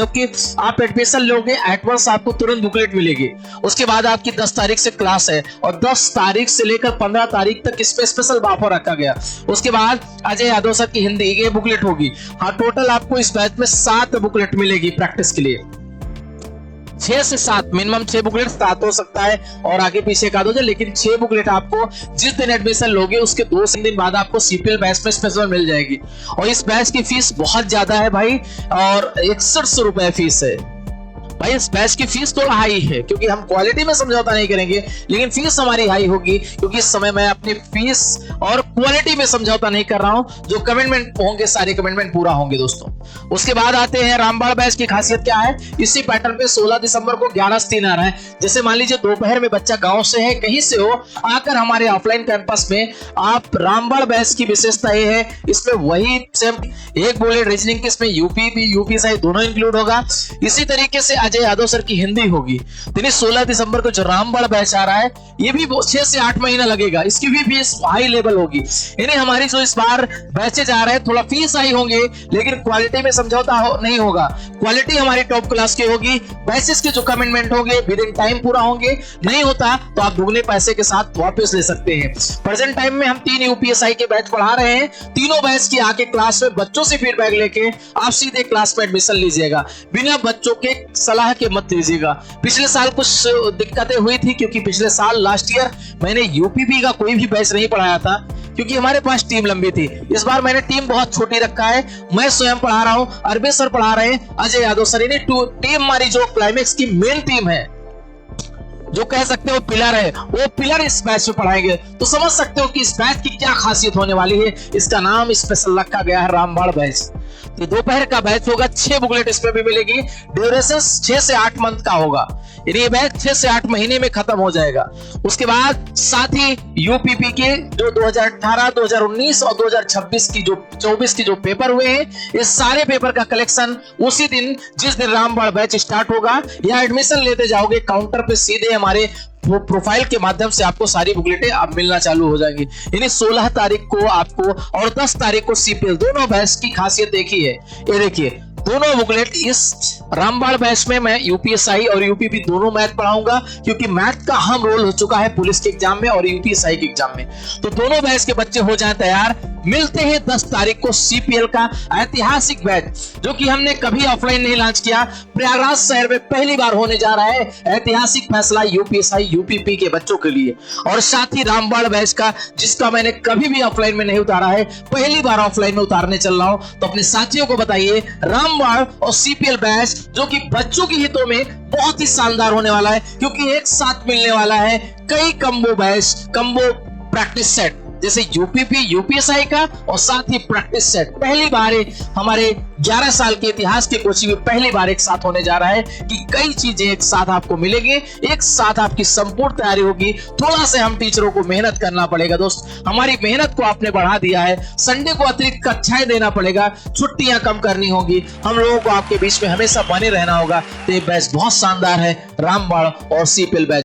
जबकि आप एडमिशन लोगे एडवांस आपको तुरंत बुकलेट मिलेगी। उसके बाद आपकी 10 तारीख से क्लास है और 10 तारीख से लेकर 15 तारीख तक इस पे स्पेशल ऑफर रखा गया। उसके बाद अजय यादव सर की हिंदी ये बुकलेट होगी। हाँ, टोटल आपको इस बैच में 7 बुकलेट मिलेगी प्रैक्टिस के लिए। 6 से 7 मिनिमम 6 बुकलेट 7 हो सकता है और आगे पीछे का दो, लेकिन 6 बुकलेट आपको जिस दिन एडमिशन लोगे उसके 2-3 दिन बाद आपको सीपीएल बैच में स्पेशल मिल जाएगी। और इस बैच की फीस बहुत ज्यादा है भाई, और 6100 रुपए फीस है भाई। इस बैच की फीस थोड़ा हाई है क्योंकि हम क्वालिटी में समझौता नहीं करेंगे, लेकिन फीस हमारी हाई होगी क्योंकि इस समय मैं अपनी फीस और क्वालिटी में समझौता नहीं कर रहा हूं। जो कमिटमेंट होंगे सारे कमिटमेंट पूरा होंगे दोस्तों। उसके बाद आते हैं रामबाण बैच की खासियत क्या है। इसी पैटर्न पे 16 दिसंबर को 11 से 3 आ रहा है। जैसे मान लीजिए दोपहर में बच्चा गांव से है, कहीं से हो, आकर हमारे ऑफलाइन कैंपस में आप रामबाण बैच की विशेषता ये है, इसमें वही सेम एक बुलेट रीजनिंग की इसमें यूपी साई दोनों इंक्लूड होगा। इसी तरीके से अजय यादव सर की हिंदी होगी। 16 दिसंबर को जो रामबाण बैच आ रहा है ये भी 6 से 8 महीना लगेगा, इसकी भी फीस हाई लेवल होगी। यानी हमारी जो इस बार बैचेज आ रहे हैं थोड़ा फीस हाई होंगे, लेकिन क्वालिटी में समझौता नहीं होगा। क्वालिटी हमारी टॉप क्लास की होगी। बैचेस के जो कमिटमेंट होंगे विद इन टाइम पूरा होंगे, नहीं होता तो आप दुगने पैसे के साथ वापस ले सकते हैं। प्रेजेंट टाइम में हम 3 यूपीएसआई के बैच पढ़ा रहे हैं। तीनों बैच की आके क्लास में बच्चों से फीडबैक लेके आप सीधे क्लास में एडमिशन लीजिएगा, बिना बच्चों के सलाह के मत लीजिएगा। पिछले साल कुछ दिक्कतें हुई थी क्योंकि पिछले साल लास्ट ईयर मैंने यूपीपी का कोई भी बैच नहीं पढ़ाया था क्योंकि हमारे पास टीम लंबी थी। इस बार मैंने टीम बहुत छोटी रखा है, मैं स्वयं पढ़ा रहा हूं, अरबी सर पढ़ा रहे हैं, अजय यादव सर। यानी टीम हमारी जो क्लाइमेक्स की मेन टीम है, जो कह सकते हो पिलर है, वो पिलर इस बैच में पढ़ाएंगे। तो समझ सकते हो कि इस बैच की क्या खासियत होने वाली है। इसका नाम स्पेशल रखा गया है रामबाण बैच। तो दोपहर का बैच होगा, 6 बुकलेट इसमें भी मिलेगी। ड्यूरेशन 6 से 8 मंथ का होगा, यानी ये बैच 6 से 8 महीने में खत्म हो जाएगा। उसके बाद साथ ही यूपीपी के जो 2018, 2019 और 2026 की जो 24 की जो पेपर हुए हैं, इस सारे पेपर का कलेक्शन उसी दिन जिस दिन रामबाण बैच स्टार्ट होगा, या एडमिशन लेते जाओगे काउंटर पे सीधे हमारे प्रोफाइल के माध्यम से आपको सारी बुकलेटें अब मिलना चालू हो जाएंगी। यानी 16 तारीख को आपको और 10 तारीख को सीपीएल, दोनों बैच की खासियत देखी है। ये देखिए दोनों बुकलेट इस रामबाण बैच में मैं यूपीएसआई और यूपीपी दोनों मैथ पढ़ाऊंगा क्योंकि मैथ का अहम रोल हो चुका है पुलिस के एग्जाम में और यूपीएसआई के एग्जाम में। तो दोनों बैच के बच्चे हो जाएं तैयार। मिलते हैं 10 तारीख को सीपीएल का ऐतिहासिक बैच, जो कि हमने कभी ऑफलाइन नहीं लॉन्च किया। प्रयागराज शहर में पहली बार होने जा रहा है ऐतिहासिक फैसला यूपीएसआई यूपीपी के बच्चों के लिए, और साथ ही रामबाण बैच का, जिसका मैंने कभी भी ऑफलाइन में नहीं उतारा है, पहली बार ऑफलाइन में उतारने चल रहा हूं। तो अपने साथियों को बताइए रामबाण और सीपीएल बैच जो कि बच्चों के हितों में बहुत ही शानदार होने वाला है, क्योंकि एक साथ मिलने वाला है कई combo batch, combo practice set, जैसे यूपीपी यूपीएसआई का और साथ ही प्रैक्टिस सेट। पहली बार हमारे 11 साल के इतिहास के कोचिंग में पहली बार एक साथ होने जा रहा है कि कई चीजें एक साथ आपको मिलेंगे, एक साथ आपकी संपूर्ण तैयारी होगी। थोड़ा से हम टीचरों को मेहनत करना पड़ेगा दोस्त, हमारी मेहनत को आपने बढ़ा दिया है। संडे को अतिरिक्त कक्षाएं देना पड़ेगा, छुट्टियां कम करनी होगी, हम लोगों को आपके बीच में हमेशा बने रहना होगा। तो ये बैच बहुत शानदार है, रामबाण और सीपीएल बैच।